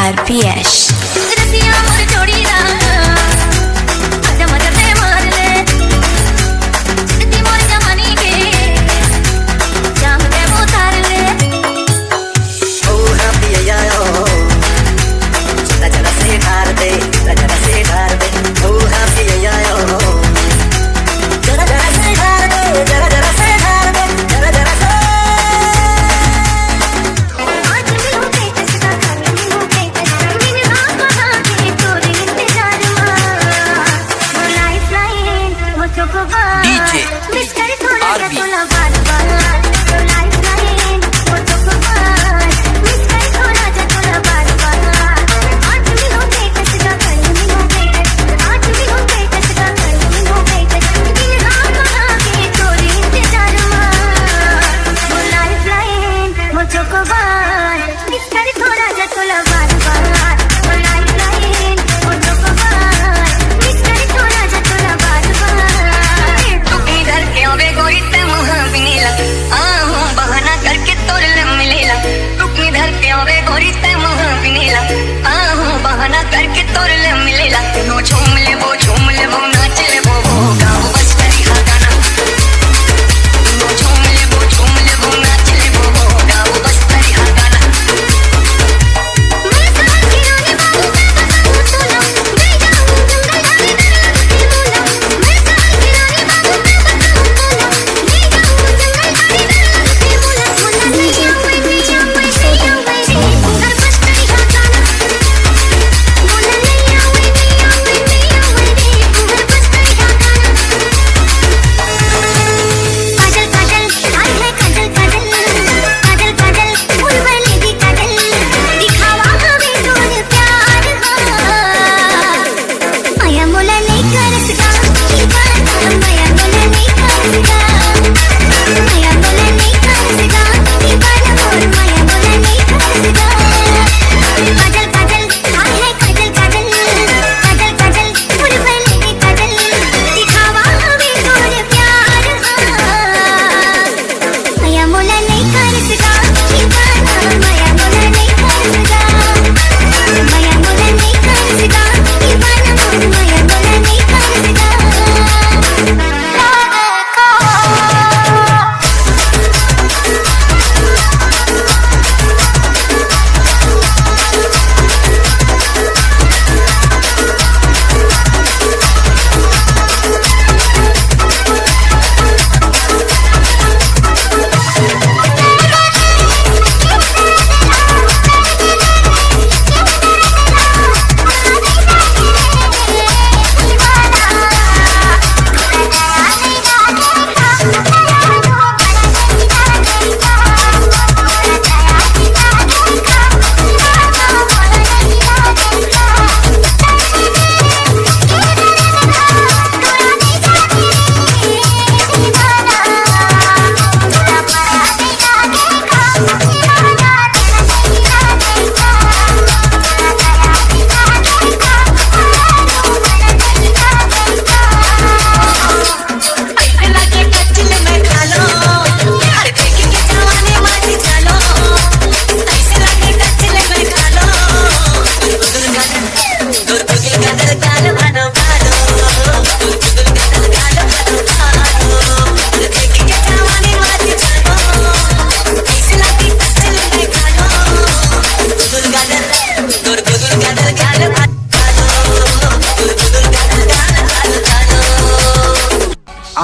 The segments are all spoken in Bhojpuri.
RPS.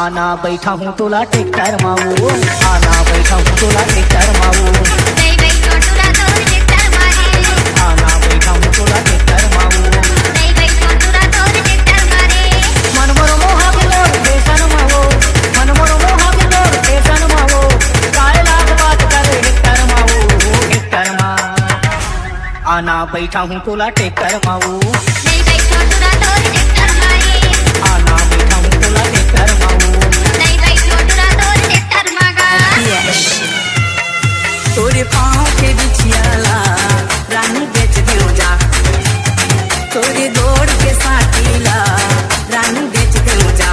आना बैठा हूँ तोला टेक्टर माऊ, आना बैठा हूँ तोला टेक्टर माऊ, आना बैठा हूँ तोला टेक्टर माऊ, मन मोरो मोहा गेलो देशन मावो, मन मोरो मोहा गेलो देशन मावो, काय लाग बात करे टेक्टर माऊ, टेक्टर मा आना बैठा हूँ तोला टेक्टर माऊ, आना बैठा हूँ तोला टेक्टर माऊ। तोरे पाँव के बिछियाला रानी बेच दियो जा, तोरे दौड़ के साथीला रानी बेच दियो जा,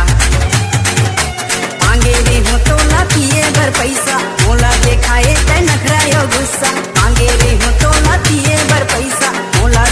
मांगे रे हो तोला पिए भर पैसा, मोला देखाए तै नखरा यो गुस्सा, मांगे रे हो तोला पिए भर पैसा, मोला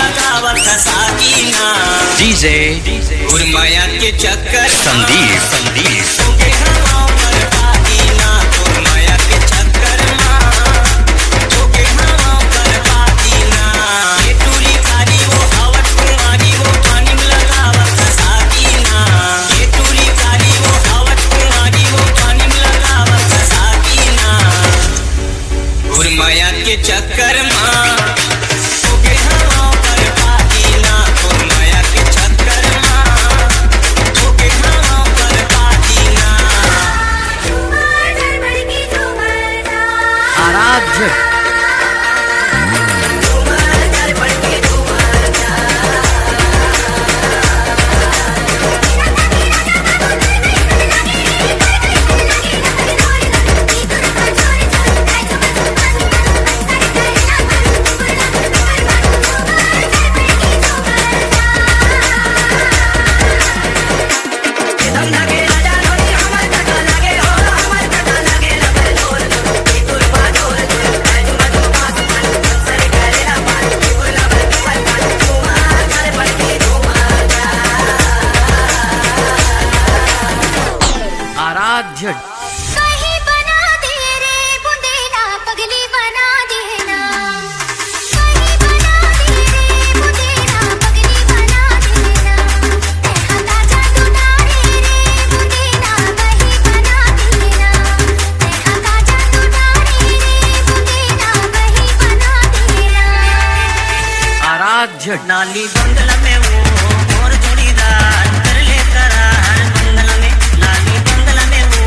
लगावत साकीना डीजे उर्माया के चक्कर संदीप सोगे हवाओं पर पाकीना उर्माया के चक्कर सोगे हवाओं पर पाकीना ये टूली कारी वो आवट कुमारी वो पानी में लगावत साकीना ये टूली कारी वो आवट कुमारी वो पानी में लगावत साकीना उर्माया के चक्कर सोगे हवाओं पर पाकीना उर्माया के चक्कर सोगे हवाओं पर पाकीना आराध्य आराध्य कहीं बना दे रे बुंदेला पगली बना देना कहीं बना दे रे बुंदेला पगली बना देना तेरा जादू डारे रे बुंदेला कहीं बना देना तेरा जादू डारे रे बुंदेला कहीं बना देना आराध्य नाली बंगला में वो मोर जोड़ीदार कर ले करार बंगला में नाली बंगला में वो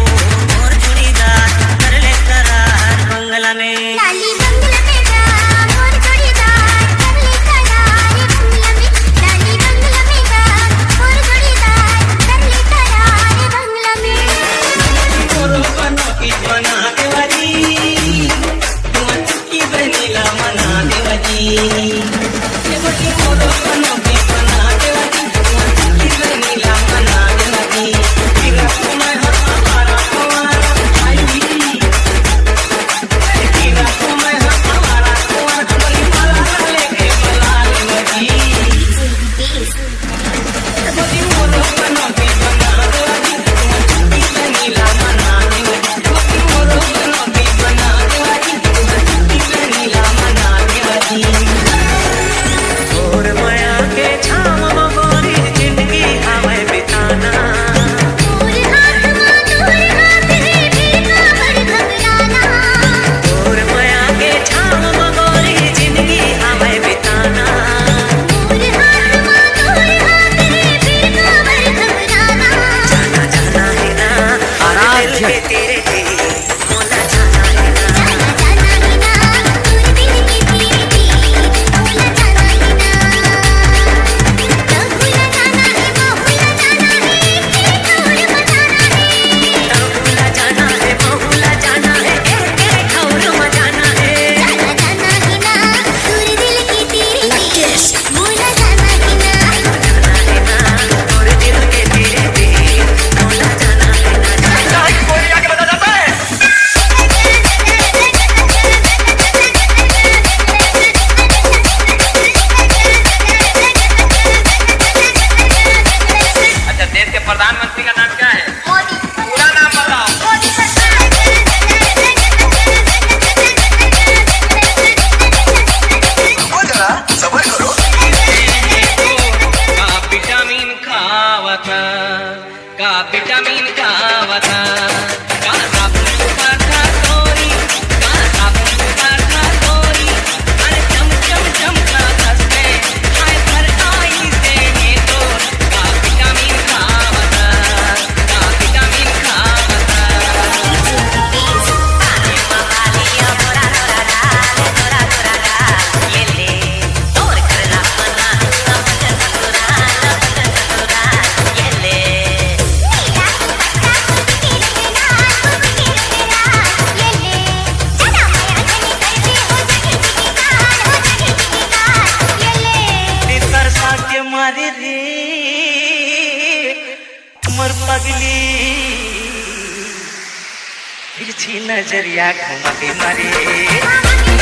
मोर जोड़ीदार कर ले करार बंगला में लाली बंगला में जा मोर जोड़ीदार कर ले करार बंगला में लाली बंगला में जा मोर जोड़ीदार कर ले करार बंगला में मोरो बनो की बना देवाजी तुम की बनीला मना देवाजी ये बटी मोरो बनो की बना देवाजी तुम की बनीला मना देवाजी तेरा तुम्हें हमारा तुम्हारा भाई तेरा तुम्हें हमारा तुम्हारा बली पाला लेके बला देवाजी बटी मोरो बनो की बना देवाजी तुम की बनीला मना देवाजी बटी मोरो बनो की बना देवाजी तुम की बनीला मना देवाजी और माया के छाव में गोरी जिंदगी हमें बिताना मोर हाथ रे भीगा बड़ घबराना और माया के छाव में गोरी जिंदगी हमें बिताना मोर हाथ रे भीगा बड़ घबराना जाना जाना है ना आराध्य दिल के तेरे थे मोला जाना है ना जाना जाना ही ना दूर दिल की तेरी थी भूला जाना ही ना भूला जाना है वो भूला जाना है भूला जाना है एक और मजाना है जाना जाना ही ना दूर दिल की तेरी थी भूला जाना ही ना जाना है ना और दिल के तेरे थे मोला जाना है ना अच्छा, देश के प्रधानमंत्री का नाम क्या है? मोदी पूरा नाम बताओ। मोदी सरकार का विटामिन खावा था का विटामिन खावा था का साबुन का था तोरी का साबुन का था तोरी अरे चम चम चमका हंसते हाय भर आई से ये तो का विटामिन खावा था का विटामिन खावा था पानी मवालिया मोरा नोरा डाल नोरा नोरा डाल ये ले और करला मना लपन चतुरा ये ले तरसा के मारे रे मर पगली तिरछी नजरिया घुमा के मारे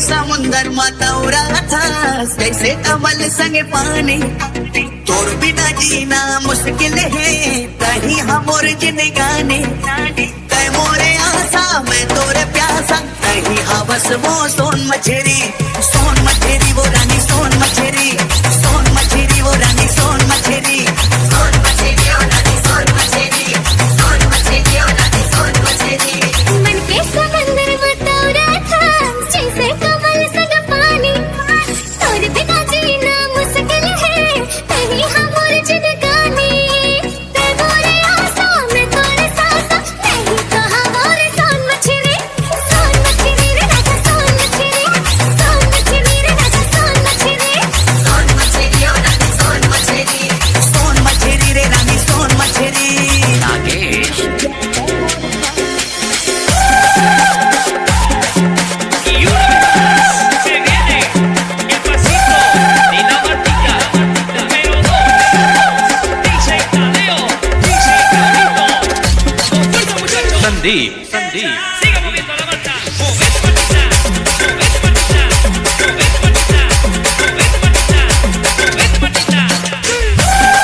समुंदर मतौरा था कैसे कमल संग पानी तोर बिना जीना मुश्किल है कहीं हमोर जिंदगानी तय मोरे आशा मैं तोरे प्यासा कहीं हवस वो सोन मछरी वो रानी सोन मछरी वो रानी सोन मछरी वो रानी सोन मछरी वो रानी सोन मछरी मन के समंदर मतौरा था जैसे कमल संग पानी तोर बिना जीना मुश्किल है कहीं हमोर जिंदगानी ते मोरे आशा में तोरे सासा नहीं कहा मोर सोन मछरी रे राजा सोन मछरी रे राजा सोन मछरी ओ रानी सोन मछरी रे रानी सोन मछरी Nagesh Se viene el pasito de la Martica número 2. DJ Tadeo, DJ Carlito. Con fuerza, muchachos. Sandeep Siga moviendo la marcha. Movete, Martita. Movete, Martita. Movete, Martita. Movete, Martita. Movete, Martita.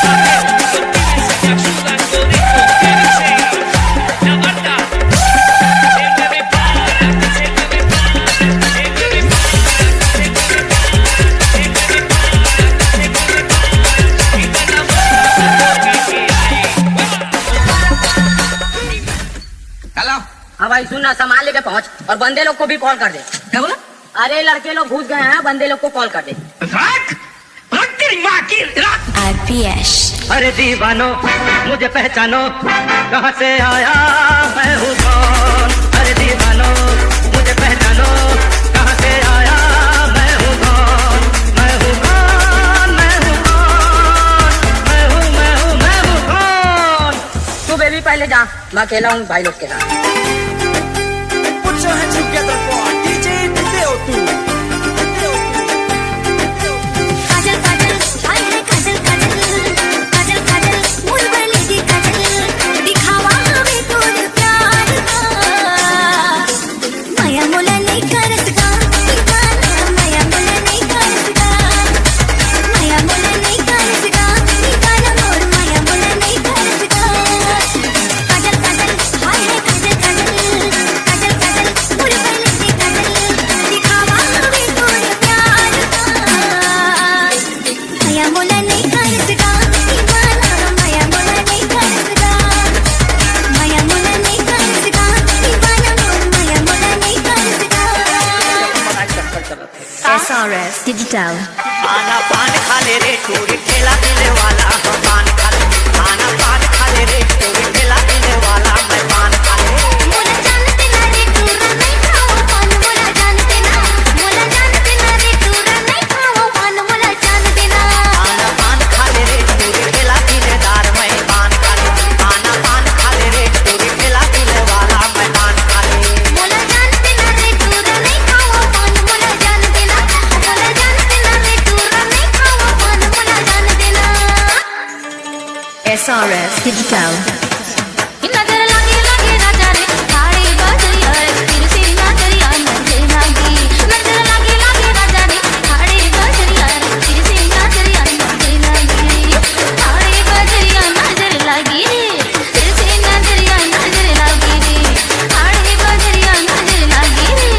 A ver, los pibes se ayudan con esto que dice la Marta. Se mueve para, se mueve para, se mueve para, se mueve para, se mueve para, se mueve para. Y con la Marta que hay. Hello हाँ भाई सुनना, सामान लेके पहुंच और बंदे लोग को भी कॉल कर दे। क्या बोला? अरे लड़के लोग घुस गए हैं, बंदे लोग को कॉल कर दे। रख तेरी माँ की रख। RPS अरे दीवानो मुझे पहचानो, कहाँ से आया मैं हूँ कौन। अरे दीवानो मुझे पहचानो, कहाँ से आया मैं हूँ कौन। मैं हूँ कौन, मैं हूँ कौन, मैं हूँ कौन। तू बेबी पहले जा, मैं अकेला हूँ भाई लोग के साथ। Put your hands together for DJ Tadeo Kajal Kajal हाय हाय काजल काजल काजल काजल मोर बलेगी काजल दिखावा हमें तोरे प्यार का माया मोला नहीं करसगा दीवाना माया मोला नहीं करसगा माया मोला नहीं करसगा दीवाना मोर माया मोला नहीं करसगा काजल काजल हाय हाय काजल काजल काजल काजल मोर बलेगी काजल दिखावा हमें तोरे प्यार का माया मोला नहीं करसगा दीवाना माया मोला नहीं करसगा माया मोला नहीं करसगा दीवाना मोर माया मोला नहीं करसगा SRS Digital आना पान खा ले रे टूरी ठेला देने वाला हम पान खा ले आना पान खा ले रे टूरी ठेला देने वाला मैं पान खा ले मोला जानते ना रे तूरा नहीं खाओ पान मोला जानते ना रे तूरा नहीं खाओ पान मोला जानते ना आना पान खा ले रे टूरी ठेला देनेदार मैं पान खा ले आना पान खा ले रे टूरी ठेला देने वाला मैं पान खा ले मोला जानते ना रे तूरा नहीं खाओ पान मोला जानते ना रे तूरा नहीं खाओ पान मोला जानते ना SRS Digital नजर लागे लागे राजा रे थाड़ी बजरिया रे फिर से नजरिया नजर लागी नजर लागे लागे राजा रे थाड़ी बजरिया रे फिर से नजरिया नजर लागी थाड़ी बजरिया नजर लागी रे फिर से नजरिया नजर लागी रे थाड़ी बजरिया नजर लागी रे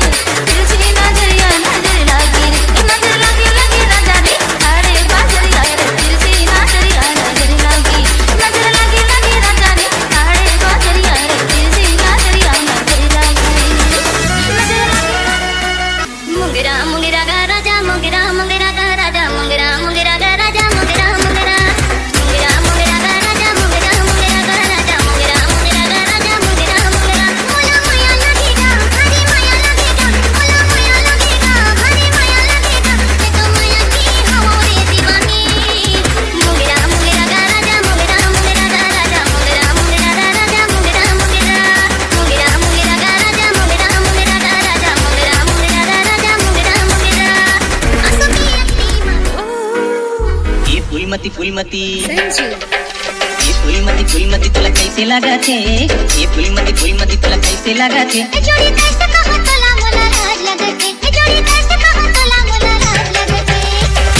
फिर से नजरिया नजर लागी रे नजर लागे लागे राजा रे थाड़ी बजरिया रे फिर से नजरिया नजर लागी नजर लागे लागे राजा रे फूलमती फूलमती तुला कैसे लगा थे ये फूलमती तुला कैसे लगा थे ए जोड़ी कैसे कहा तोला मोला लाज लगते ए जोड़ी कैसे कहा तोला मोला लाज लगते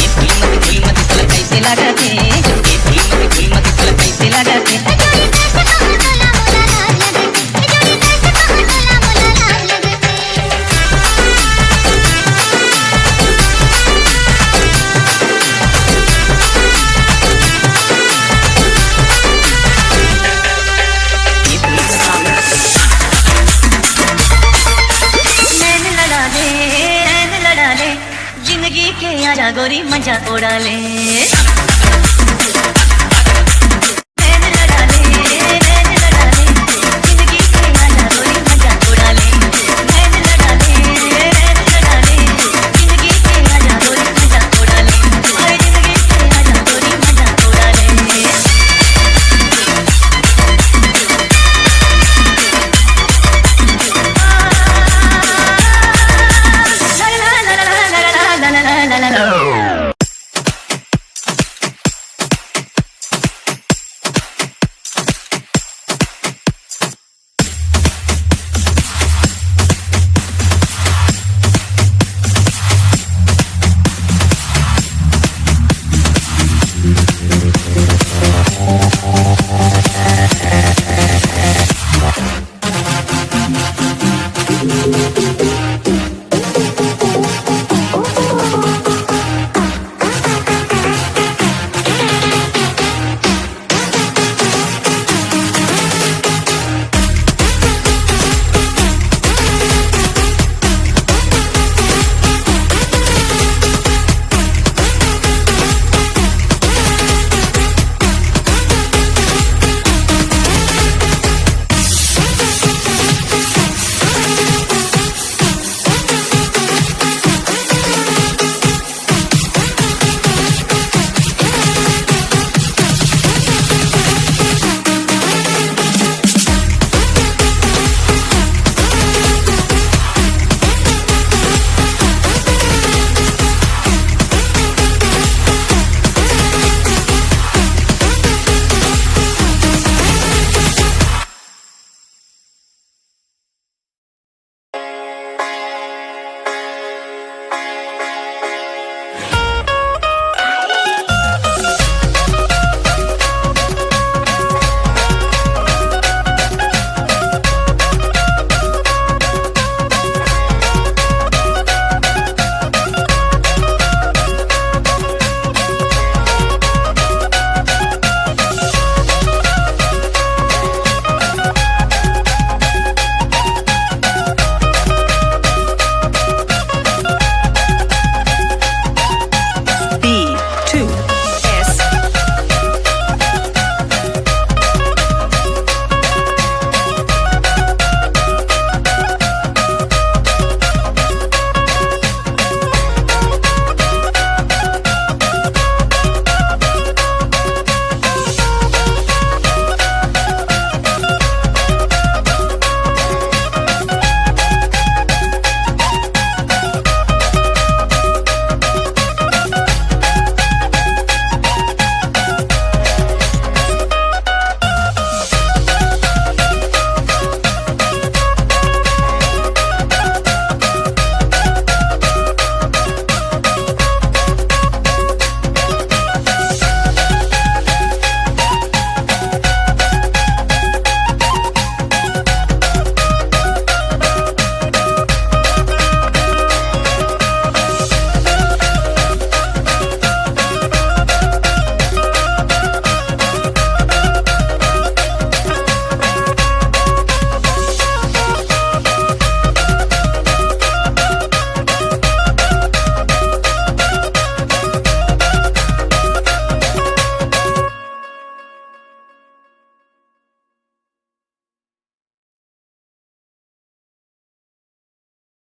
ये फूलमती तुला कैसे लगा थे ये फूलमती तुला कैसे लगा थे ए जोड़ी कैसे कहा तोला मोला लाज लगते ए जोड़ी कैसे कहा तोला मोला लाज लगते नैन लड़ा ले जिंदगी के आजा गोरी मजा उड़ा ले